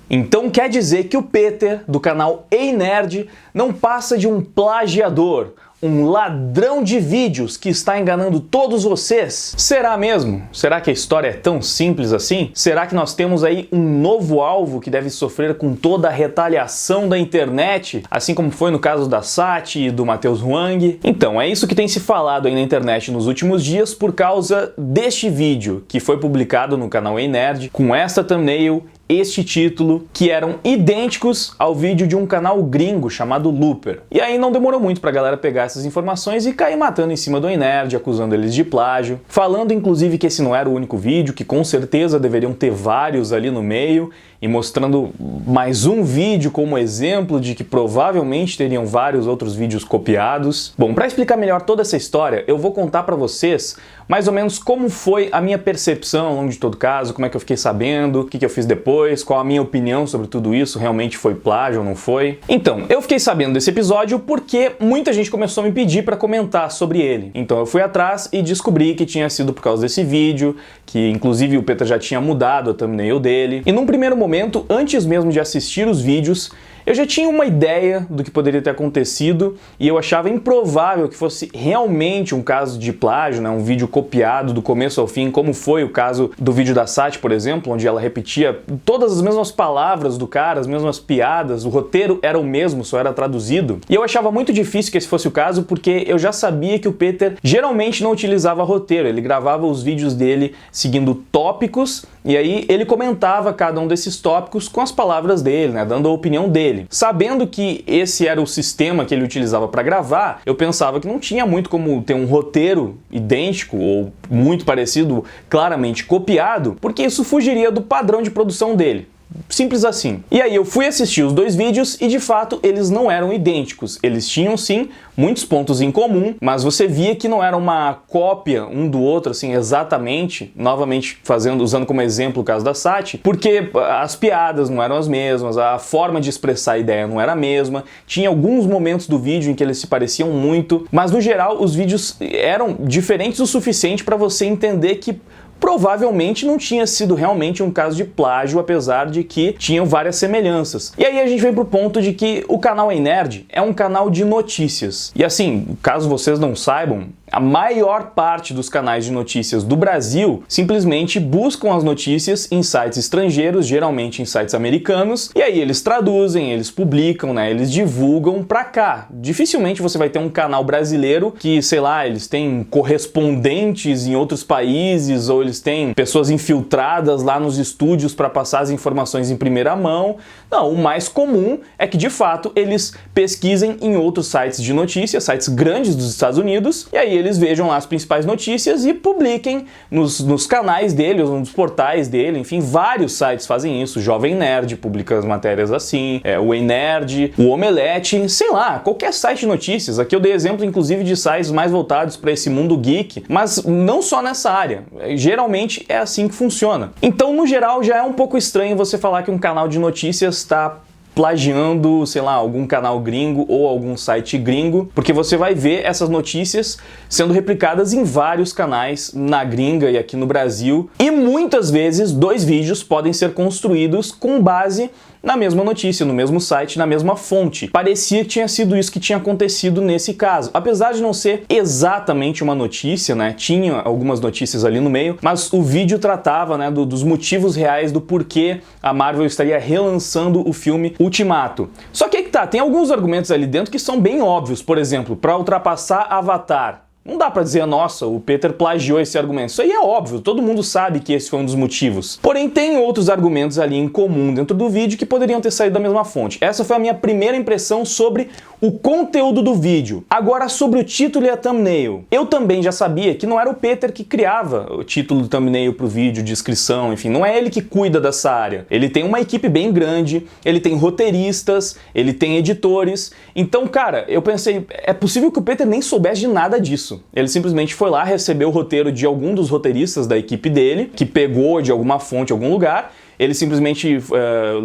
Então quer dizer que o Peter, do canal Ei Nerd, não passa de um plagiador, um ladrão de vídeos que está enganando todos vocês? Será mesmo? Será que a história é tão simples assim? Será que nós temos aí um novo alvo que deve sofrer com toda a retaliação da internet, assim como foi no caso da Sati e do Matheus Huang? Então, é isso que tem se falado aí na internet nos últimos dias por causa deste vídeo que foi publicado no canal Ei Nerd, com esta thumbnail, este título, que eram idênticos ao vídeo de um canal gringo chamado Looper. E aí não demorou muito pra galera pegar essas informações e cair matando em cima do Ei Nerd, acusando eles de plágio, falando inclusive que esse não era o único vídeo, que com certeza deveriam ter vários ali no meio, e mostrando mais um vídeo como exemplo de que provavelmente teriam vários outros vídeos copiados. Bom, para explicar melhor toda essa história, eu vou contar para vocês mais ou menos como foi a minha percepção ao longo de todo o caso, como é que eu fiquei sabendo, o que eu fiz depois, qual a minha opinião sobre tudo isso, realmente foi plágio ou não foi. Então, eu fiquei sabendo desse episódio porque muita gente começou a me pedir para comentar sobre ele. Então eu fui atrás e descobri que tinha sido por causa desse vídeo, que inclusive o Peter já tinha mudado a thumbnail dele. E num primeiro momento, antes mesmo de assistir os vídeos, eu já tinha uma ideia do que poderia ter acontecido e eu achava improvável que fosse realmente um caso de plágio, né? Um vídeo copiado do começo ao fim, como foi o caso do vídeo da Sati, por exemplo, onde ela repetia todas as mesmas palavras do cara, as mesmas piadas, o roteiro era o mesmo, só era traduzido. E eu achava muito difícil que esse fosse o caso porque eu já sabia que o Peter geralmente não utilizava roteiro, ele gravava os vídeos dele seguindo tópicos e aí ele comentava cada um desses tópicos com as palavras dele, né? Dando a opinião dele. Sabendo que esse era o sistema que ele utilizava para gravar, eu pensava que não tinha muito como ter um roteiro idêntico ou muito parecido, claramente copiado, porque isso fugiria do padrão de produção dele. Simples assim. E aí eu fui assistir os dois vídeos e de fato eles não eram idênticos. Eles tinham sim muitos pontos em comum, mas você via que não era uma cópia um do outro assim exatamente, novamente usando como exemplo o caso da Sati, porque as piadas não eram as mesmas, a forma de expressar a ideia não era a mesma, tinha alguns momentos do vídeo em que eles se pareciam muito, mas no geral os vídeos eram diferentes o suficiente para você entender que provavelmente não tinha sido realmente um caso de plágio, apesar de que tinham várias semelhanças. E aí a gente vem pro ponto de que o canal Ei Nerd é um canal de notícias. E assim, caso vocês não saibam, a maior parte dos canais de notícias do Brasil simplesmente buscam as notícias em sites estrangeiros, geralmente em sites americanos, e aí eles traduzem, eles publicam, né, eles divulgam pra cá. Dificilmente você vai ter um canal brasileiro que, sei lá, eles têm correspondentes em outros países ou eles têm pessoas infiltradas lá nos estúdios para passar as informações em primeira mão. Não, o mais comum é que de fato eles pesquisem em outros sites de notícias, sites grandes dos Estados Unidos, e aí eles vejam lá as principais notícias e publiquem nos canais dele, ou nos portais dele, enfim, vários sites fazem isso. O Jovem Nerd publica as matérias assim, o Ei Nerd, o Omelete, sei lá, qualquer site de notícias. Aqui eu dei exemplo, inclusive, de sites mais voltados para esse mundo geek, mas não só nessa área. Geralmente é assim que funciona. Então, no geral, já é um pouco estranho você falar que um canal de notícias está plagiando, sei lá, algum canal gringo ou algum site gringo, porque você vai ver essas notícias sendo replicadas em vários canais na gringa e aqui no Brasil, e muitas vezes dois vídeos podem ser construídos com base na mesma notícia, no mesmo site, na mesma fonte. Parecia que tinha sido isso que tinha acontecido nesse caso. Apesar de não ser exatamente uma notícia, né? Tinha algumas notícias ali no meio, mas o vídeo tratava, né, dos motivos reais do porquê a Marvel estaria relançando o filme Ultimato. Só que aí que tá, tem alguns argumentos ali dentro que são bem óbvios. Por exemplo, para ultrapassar Avatar. Não dá pra dizer, nossa, o Peter plagiou esse argumento. Isso aí é óbvio, todo mundo sabe que esse foi um dos motivos. Porém, tem outros argumentos ali em comum dentro do vídeo que poderiam ter saído da mesma fonte. Essa foi a minha primeira impressão sobre o conteúdo do vídeo. Agora, sobre o título e a thumbnail. Eu também já sabia que não era o Peter que criava o título do thumbnail pro vídeo, descrição, enfim, não é ele que cuida dessa área. Ele tem uma equipe bem grande, ele tem roteiristas, ele tem editores. Então, cara, eu pensei, é possível que o Peter nem soubesse de nada disso. Ele simplesmente foi lá, recebeu o roteiro de algum dos roteiristas da equipe dele, que pegou de alguma fonte, algum lugar, ele simplesmente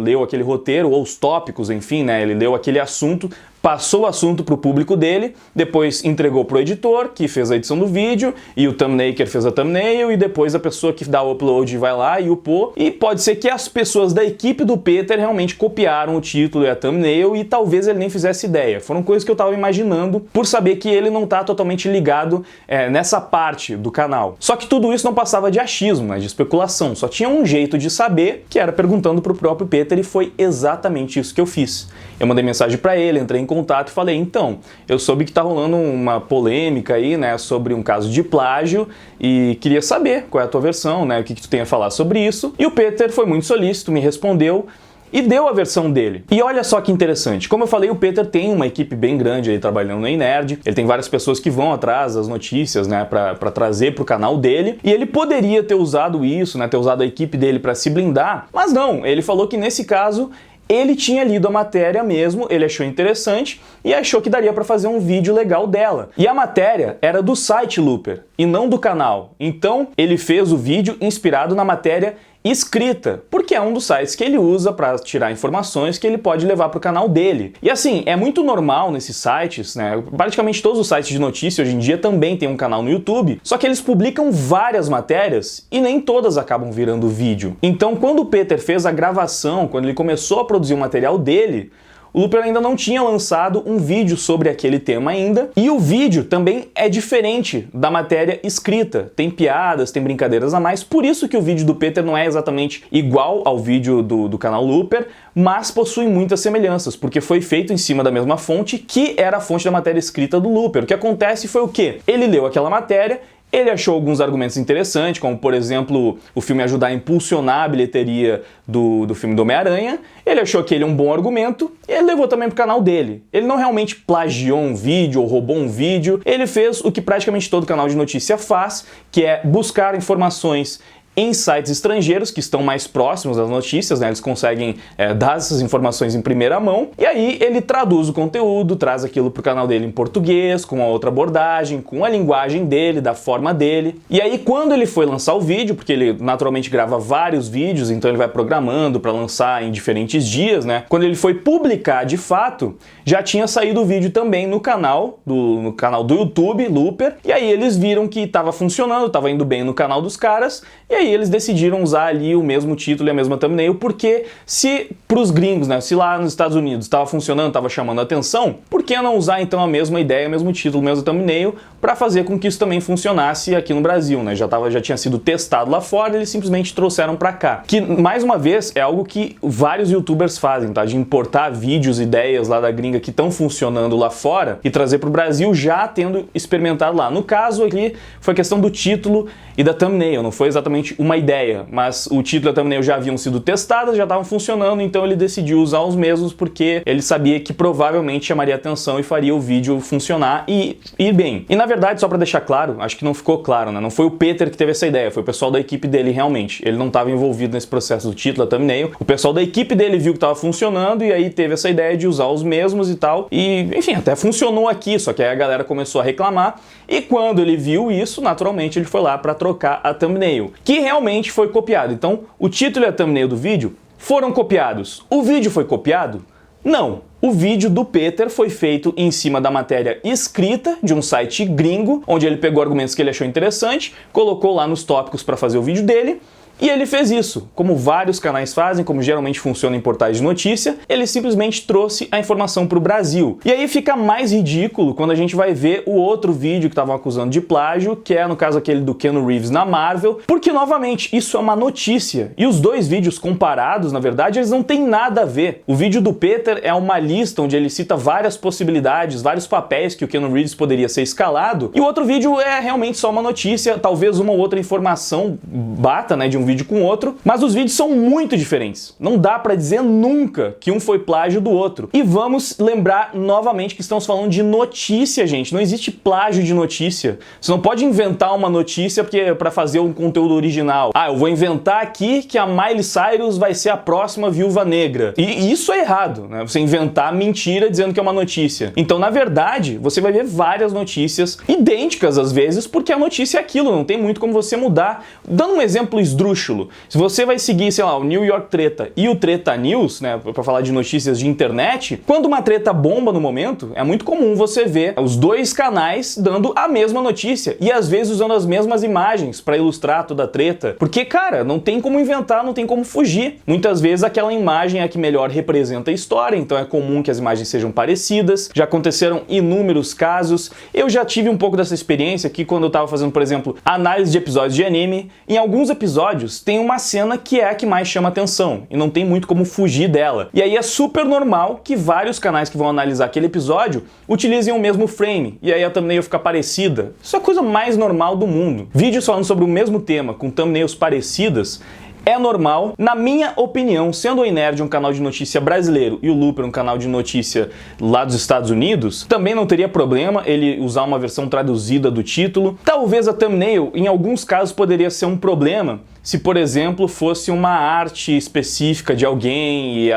leu aquele roteiro, ou os tópicos, enfim, né? Ele leu aquele assunto, passou o assunto para o público dele, depois entregou para o editor, que fez a edição do vídeo, e o thumbnaker fez a thumbnail, e depois a pessoa que dá o upload vai lá e upou. E pode ser que as pessoas da equipe do Peter realmente copiaram o título e a thumbnail, e talvez ele nem fizesse ideia. Foram coisas que eu estava imaginando, por saber que ele não está totalmente ligado nessa parte do canal. Só que tudo isso não passava de achismo, né, de especulação. Só tinha um jeito de saber, que era perguntando para o próprio Peter, e foi exatamente isso que eu fiz. Eu mandei mensagem para ele, entrei em contato e falei, então, eu soube que tá rolando uma polêmica aí, né, sobre um caso de plágio e queria saber qual é a tua versão, né, o que tu tem a falar sobre isso. E o Peter foi muito solícito, me respondeu e deu a versão dele. E olha só que interessante, como eu falei, o Peter tem uma equipe bem grande aí trabalhando no Nerd, ele tem várias pessoas que vão atrás das notícias, né, pra trazer pro canal dele, e ele poderia ter usado isso, né, ter usado a equipe dele pra se blindar, mas não, ele falou que nesse caso ele tinha lido a matéria mesmo, ele achou interessante e achou que daria para fazer um vídeo legal dela. E a matéria era do site Looper e não do canal. Então ele fez o vídeo inspirado na matéria escrita, porque é um dos sites que ele usa para tirar informações que ele pode levar para o canal dele. E assim, é muito normal nesses sites, né? Praticamente todos os sites de notícia hoje em dia também tem um canal no YouTube, só que eles publicam várias matérias e nem todas acabam virando vídeo. Então, quando o Peter fez a gravação, quando ele começou a produzir o material dele, o Looper ainda não tinha lançado um vídeo sobre aquele tema ainda, e o vídeo também é diferente da matéria escrita. Tem piadas, tem brincadeiras a mais, por isso que o vídeo do Peter não é exatamente igual ao vídeo do canal Looper, mas possui muitas semelhanças, porque foi feito em cima da mesma fonte, que era a fonte da matéria escrita do Looper. O que acontece foi o quê? Ele leu aquela matéria, ele achou alguns argumentos interessantes, como, por exemplo, o filme ajudar a impulsionar a bilheteria do filme do Homem-Aranha. Ele achou que ele é um bom argumento e ele levou também pro canal dele. Ele não realmente plagiou um vídeo ou roubou um vídeo. Ele fez o que praticamente todo canal de notícia faz, que é buscar informações em sites estrangeiros que estão mais próximos das notícias, né? Eles conseguem dar essas informações em primeira mão, e aí ele traduz o conteúdo, traz aquilo pro canal dele em português, com uma outra abordagem, com a linguagem dele, da forma dele. E aí quando ele foi lançar o vídeo, porque ele naturalmente grava vários vídeos, então ele vai programando para lançar em diferentes dias, né? Quando ele foi publicar de fato, já tinha saído o vídeo também no canal do YouTube, Looper, e aí eles viram que estava funcionando, estava indo bem no canal dos caras, e aí eles decidiram usar ali o mesmo título e a mesma thumbnail, porque se pros gringos, né, se lá nos Estados Unidos estava funcionando, estava chamando a atenção, por que não usar então a mesma ideia, o mesmo título, o mesmo thumbnail, para fazer com que isso também funcionasse aqui no Brasil, né? Já tinha sido testado lá fora, eles simplesmente trouxeram para cá. Que, mais uma vez, é algo que vários youtubers fazem, tá? De importar vídeos, ideias lá da gringa que estão funcionando lá fora e trazer pro Brasil já tendo experimentado lá. No caso aqui, foi questão do título e da thumbnail, não foi exatamente uma ideia, mas o título e a thumbnail já haviam sido testadas, já estavam funcionando, então ele decidiu usar os mesmos porque ele sabia que provavelmente chamaria atenção e faria o vídeo funcionar e ir bem. E na verdade, só para deixar claro, acho que não ficou claro, né? Não foi o Peter que teve essa ideia, foi o pessoal da equipe dele realmente. Ele não estava envolvido nesse processo do título, da thumbnail. O pessoal da equipe dele viu que estava funcionando e aí teve essa ideia de usar os mesmos e tal. E, enfim, até funcionou aqui, só que aí a galera começou a reclamar. E quando ele viu isso, naturalmente ele foi lá para trocar a thumbnail, que realmente foi copiado. Então, o título e a thumbnail do vídeo foram copiados. O vídeo foi copiado? Não. O vídeo do Peter foi feito em cima da matéria escrita de um site gringo, onde ele pegou argumentos que ele achou interessante, colocou lá nos tópicos para fazer o vídeo dele, e ele fez isso, como vários canais fazem, como geralmente funciona em portais de notícia, ele simplesmente trouxe a informação para o Brasil. E aí fica mais ridículo quando a gente vai ver o outro vídeo que estavam acusando de plágio, que é no caso aquele do Keanu Reeves na Marvel, porque novamente isso é uma notícia. E os dois vídeos comparados, na verdade, eles não têm nada a ver. O vídeo do Peter é uma lista onde ele cita várias possibilidades, vários papéis que o Keanu Reeves poderia ser escalado, e o outro vídeo é realmente só uma notícia, talvez uma ou outra informação bata, né, de um vídeo com outro, mas os vídeos são muito diferentes. Não dá pra dizer nunca que um foi plágio do outro. E vamos lembrar novamente que estamos falando de notícia, gente. Não existe plágio de notícia. Você não pode inventar uma notícia para fazer um conteúdo original. Ah, eu vou inventar aqui que a Miley Cyrus vai ser a próxima Viúva Negra. E isso é errado, né? Você inventar mentira dizendo que é uma notícia. Então, na verdade, você vai ver várias notícias idênticas às vezes, porque a notícia é aquilo, não tem muito como você mudar. Dando um exemplo esdrúxulo esdrúxulo. Se você vai seguir, sei lá, o New York Treta e o Treta News, né, pra falar de notícias de internet, quando uma treta bomba no momento, é muito comum você ver os dois canais dando a mesma notícia e às vezes usando as mesmas imagens pra ilustrar toda a treta. Porque, cara, não tem como inventar, não tem como fugir. Muitas vezes aquela imagem é a que melhor representa a história, então é comum que as imagens sejam parecidas. Já aconteceram inúmeros casos. Eu já tive um pouco dessa experiência aqui quando eu tava fazendo, por exemplo, análise de episódios de anime. Em alguns episódios tem uma cena que é a que mais chama atenção e não tem muito como fugir dela. E aí é super normal que vários canais que vão analisar aquele episódio utilizem o mesmo frame e aí a thumbnail fica parecida. Isso é a coisa mais normal do mundo. Vídeos falando sobre o mesmo tema com thumbnails parecidas é normal. Na minha opinião, sendo o iNerd um canal de notícia brasileiro e o Looper um canal de notícia lá dos Estados Unidos, também não teria problema ele usar uma versão traduzida do título. Talvez a thumbnail, em alguns casos, poderia ser um problema se, por exemplo, fosse uma arte específica de alguém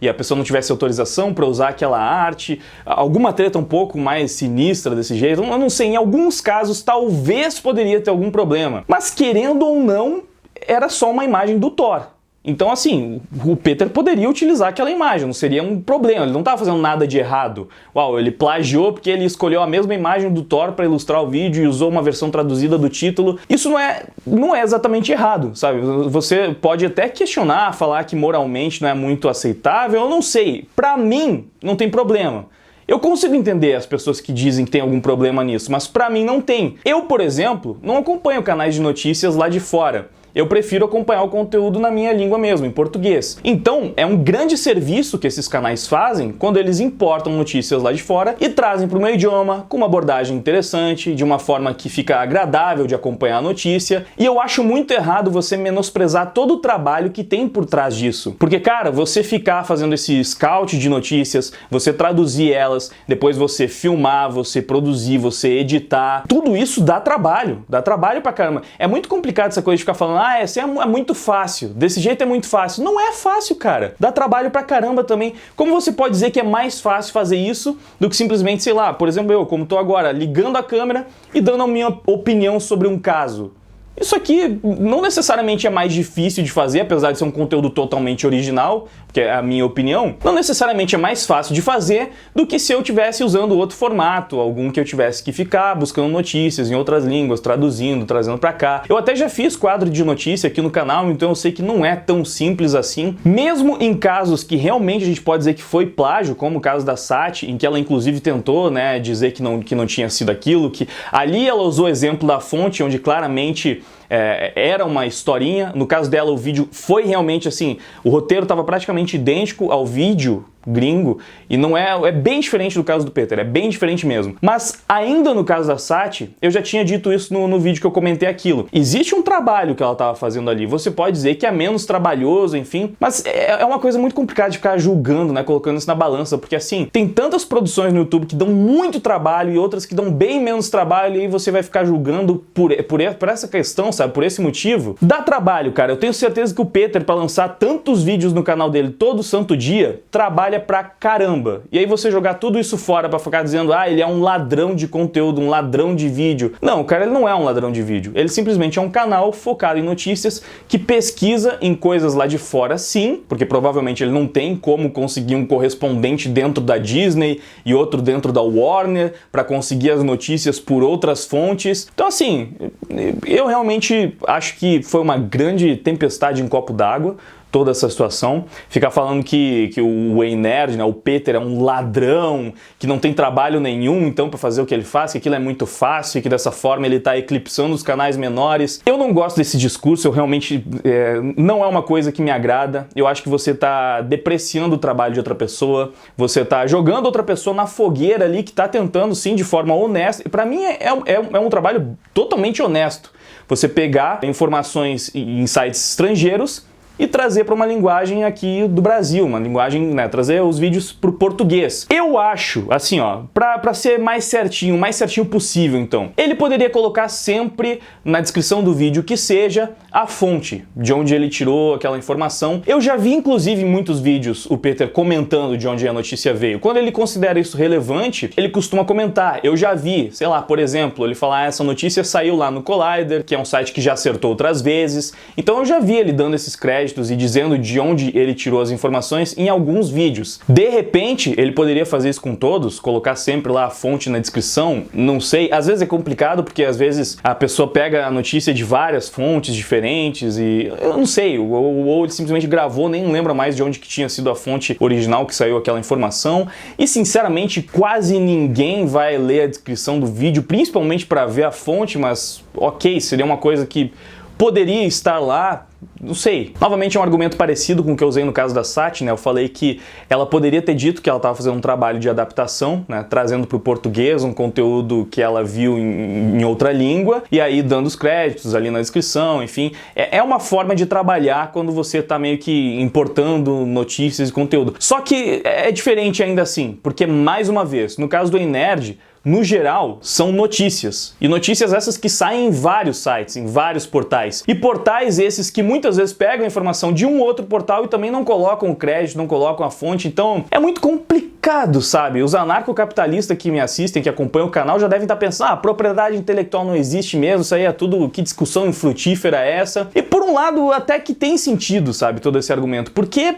e a pessoa não tivesse autorização para usar aquela arte, alguma treta um pouco mais sinistra desse jeito, eu não sei, em alguns casos talvez poderia ter algum problema. Mas querendo ou não, era só uma imagem do Thor. Então, assim, o Peter poderia utilizar aquela imagem, não seria um problema, ele não estava fazendo nada de errado. Uau, ele plagiou porque ele escolheu a mesma imagem do Thor para ilustrar o vídeo e usou uma versão traduzida do título. Isso não é exatamente errado, sabe? Você pode até questionar, falar que moralmente não é muito aceitável, eu não sei. Pra mim, não tem problema. Eu consigo entender as pessoas que dizem que tem algum problema nisso, mas pra mim não tem. Eu, por exemplo, não acompanho canais de notícias lá de fora. Eu prefiro acompanhar o conteúdo na minha língua mesmo, em português. Então, é um grande serviço que esses canais fazem quando eles importam notícias lá de fora e trazem para o meu idioma com uma abordagem interessante, de uma forma que fica agradável de acompanhar a notícia. E eu acho muito errado você menosprezar todo o trabalho que tem por trás disso. Porque, cara, você ficar fazendo esse scout de notícias, você traduzir elas, depois você filmar, você produzir, você editar, tudo isso dá trabalho pra caramba. É muito complicado essa coisa de ficar falando, esse é muito fácil, desse jeito é muito fácil. Não é fácil, cara. Dá trabalho pra caramba também. Como você pode dizer que é mais fácil fazer isso do que simplesmente, sei lá, por exemplo, eu, como tô agora, ligando a câmera e dando a minha opinião sobre um caso? Isso aqui não necessariamente é mais difícil de fazer, apesar de ser um conteúdo totalmente original, que é a minha opinião, não necessariamente é mais fácil de fazer do que se eu estivesse usando outro formato, algum que eu tivesse que ficar buscando notícias em outras línguas, traduzindo, trazendo pra cá. Eu até já fiz quadro de notícia aqui no canal, então eu sei que não é tão simples assim. Mesmo em casos que realmente a gente pode dizer que foi plágio, como o caso da Sati, em que ela inclusive tentou, né, dizer que não tinha sido aquilo, que ali ela usou o exemplo da fonte, onde claramente era uma historinha. No caso dela, o vídeo foi realmente assim, o roteiro estava praticamente idêntico ao vídeo gringo, e não é bem diferente do caso do Peter, é bem diferente mesmo. Mas ainda no caso da Sati, eu já tinha dito isso no vídeo que eu comentei aquilo. Existe um trabalho que ela estava fazendo ali, você pode dizer que é menos trabalhoso, enfim, mas é uma coisa muito complicada de ficar julgando, né, colocando isso na balança, porque assim, tem tantas produções no YouTube que dão muito trabalho e outras que dão bem menos trabalho, e aí você vai ficar julgando por essa questão, sabe, por esse motivo. Dá trabalho, cara, eu tenho certeza que o Peter, para lançar tantos vídeos no canal dele todo santo dia, trabalha pra caramba. E aí você jogar tudo isso fora pra ficar dizendo, ele é um ladrão de conteúdo, um ladrão de vídeo. Não, o cara, ele não é um ladrão de vídeo. Ele simplesmente é um canal focado em notícias que pesquisa em coisas lá de fora, sim, porque provavelmente ele não tem como conseguir um correspondente dentro da Disney e outro dentro da Warner pra conseguir as notícias por outras fontes. Então, assim, eu realmente acho que foi uma grande tempestade em copo d'água toda essa situação. Ficar falando que o iNerd, né, o Peter é um ladrão, que não tem trabalho nenhum então para fazer o que ele faz, que aquilo é muito fácil e que dessa forma ele tá eclipsando os canais menores. Eu não gosto desse discurso, eu realmente não é uma coisa que me agrada. Eu acho que você tá depreciando o trabalho de outra pessoa, você tá jogando outra pessoa na fogueira ali que tá tentando sim de forma honesta. E para mim é um trabalho totalmente honesto. Você pegar informações em sites estrangeiros e trazer para uma linguagem aqui do Brasil, uma linguagem, né, trazer os vídeos para o português. Eu acho, assim, ó, para ser mais certinho, o mais certinho possível, então, ele poderia colocar sempre na descrição do vídeo que seja a fonte de onde ele tirou aquela informação. Eu já vi, inclusive, em muitos vídeos o Peter comentando de onde a notícia veio. Quando ele considera isso relevante, ele costuma comentar. Eu já vi, sei lá, por exemplo, ele falar, essa notícia saiu lá no Collider, que é um site que já acertou outras vezes. Então eu já vi ele dando esses créditos e dizendo de onde ele tirou as informações em alguns vídeos. De repente, ele poderia fazer isso com todos, colocar sempre lá a fonte na descrição, não sei. Às vezes é complicado, porque às vezes a pessoa pega a notícia de várias fontes diferentes e eu não sei, ou ele simplesmente gravou, nem lembra mais de onde que tinha sido a fonte original que saiu aquela informação. E sinceramente, quase ninguém vai ler a descrição do vídeo, principalmente para ver a fonte, mas ok, seria uma coisa que poderia estar lá, não sei. Novamente é um argumento parecido com o que eu usei no caso da Sati, né? Eu falei que ela poderia ter dito que ela estava fazendo um trabalho de adaptação, né? Trazendo para o português um conteúdo que ela viu em outra língua, e aí dando os créditos ali na descrição, enfim. É uma forma de trabalhar quando você está meio que importando notícias e conteúdo. Só que é diferente ainda assim, porque mais uma vez, no caso do Ei Nerd, no geral, são notícias. E notícias essas que saem em vários sites, em vários portais. E portais esses que muitas vezes pegam a informação de um outro portal e também não colocam o crédito, não colocam a fonte. Então, é muito complicado, sabe? Os anarcocapitalistas que me assistem, que acompanham o canal, já devem estar pensando, ah, propriedade intelectual não existe mesmo, isso aí é tudo, que discussão infrutífera é essa? E por um lado, até que tem sentido, sabe, todo esse argumento. Porque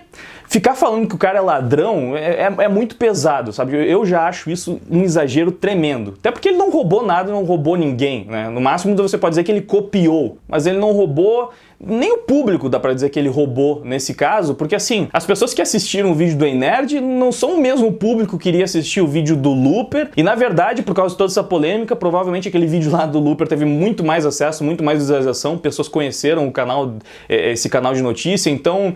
ficar falando que o cara é ladrão é muito pesado, sabe? Eu já acho isso um exagero tremendo. Até porque ele não roubou nada, não roubou ninguém, né? No máximo você pode dizer que ele copiou, mas ele não roubou. Nem o público dá pra dizer que ele roubou nesse caso, porque assim, as pessoas que assistiram o vídeo do Ei Nerd não são o mesmo público que iria assistir o vídeo do Looper, e na verdade, por causa de toda essa polêmica, provavelmente aquele vídeo lá do Looper teve muito mais acesso, muito mais visualização, pessoas conheceram o canal, esse canal de notícia, então...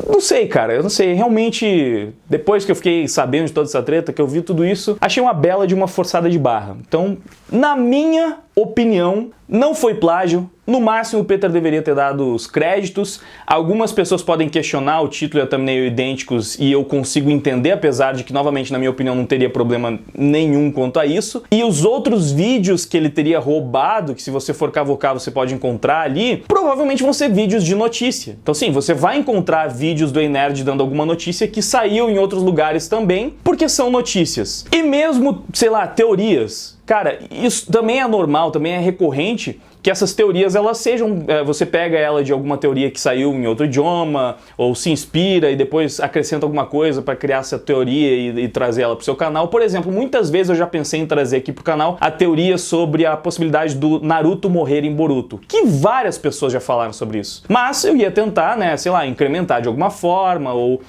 Não sei, cara, eu não sei, realmente, depois que eu fiquei sabendo de toda essa treta, que eu vi tudo isso, achei uma bela de uma forçada de barra. Então, na minha opinião, não foi plágio. No máximo, o Peter deveria ter dado os créditos. Algumas pessoas podem questionar o título e a thumbnail idênticos, e eu consigo entender, apesar de que, novamente, na minha opinião, não teria problema nenhum quanto a isso. E os outros vídeos que ele teria roubado, que se você for cavocar você pode encontrar ali, provavelmente vão ser vídeos de notícia. Então sim, você vai encontrar vídeos do Ei Nerd dando alguma notícia que saiu em outros lugares também, porque são notícias. E mesmo, sei lá, teorias. Cara, isso também é normal, também é recorrente, que essas teorias elas sejam, você pega ela de alguma teoria que saiu em outro idioma, ou se inspira e depois acrescenta alguma coisa para criar essa teoria e trazer ela para o seu canal. Por exemplo, muitas vezes eu já pensei em trazer aqui para o canal a teoria sobre a possibilidade do Naruto morrer em Boruto, que várias pessoas já falaram sobre isso. Mas eu ia tentar, né, sei lá, incrementar de alguma forma, ou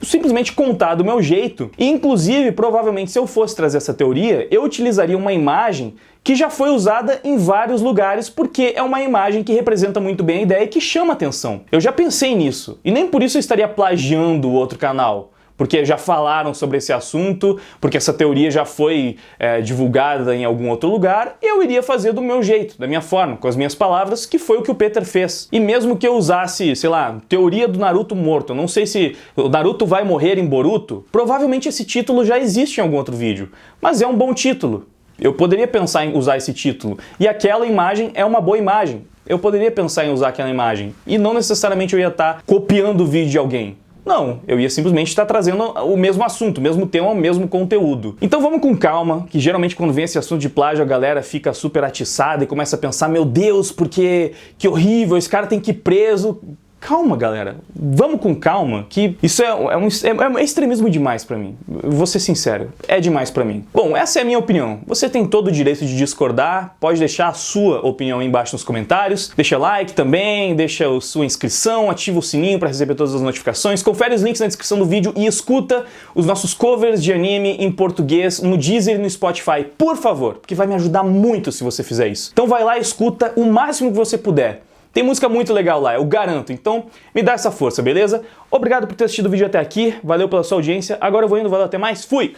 simplesmente contar do meu jeito. E inclusive, provavelmente, se eu fosse trazer essa teoria, eu utilizaria uma imagem que já foi usada em vários lugares, porque é uma imagem que representa muito bem a ideia e que chama atenção. Eu já pensei nisso, e nem por isso eu estaria plagiando o outro canal, porque já falaram sobre esse assunto, porque essa teoria já foi divulgada em algum outro lugar, eu iria fazer do meu jeito, da minha forma, com as minhas palavras, que foi o que o Peter fez. E mesmo que eu usasse, sei lá, teoria do Naruto morto, não sei se o Naruto vai morrer em Boruto, provavelmente esse título já existe em algum outro vídeo, mas é um bom título. Eu poderia pensar em usar esse título, e aquela imagem é uma boa imagem. Eu poderia pensar em usar aquela imagem, e não necessariamente eu ia estar copiando o vídeo de alguém. Não, eu ia simplesmente estar trazendo o mesmo assunto, o mesmo tema, o mesmo conteúdo. Então vamos com calma, que geralmente quando vem esse assunto de plágio a galera fica super atiçada e começa a pensar, meu Deus, porque que horrível, esse cara tem que ir preso. Calma, galera. Vamos com calma, que isso é extremismo demais pra mim. Vou ser sincero, é demais pra mim. Bom, essa é a minha opinião. Você tem todo o direito de discordar, pode deixar a sua opinião aí embaixo nos comentários. Deixa like também, deixa a sua inscrição, ativa o sininho pra receber todas as notificações. Confere os links na descrição do vídeo e escuta os nossos covers de anime em português no Deezer e no Spotify, por favor, porque vai me ajudar muito se você fizer isso. Então vai lá e escuta o máximo que você puder. Tem música muito legal lá, eu garanto. Então, me dá essa força, beleza? Obrigado por ter assistido o vídeo até aqui. Valeu pela sua audiência. Agora eu vou indo, valeu, até mais. Fui!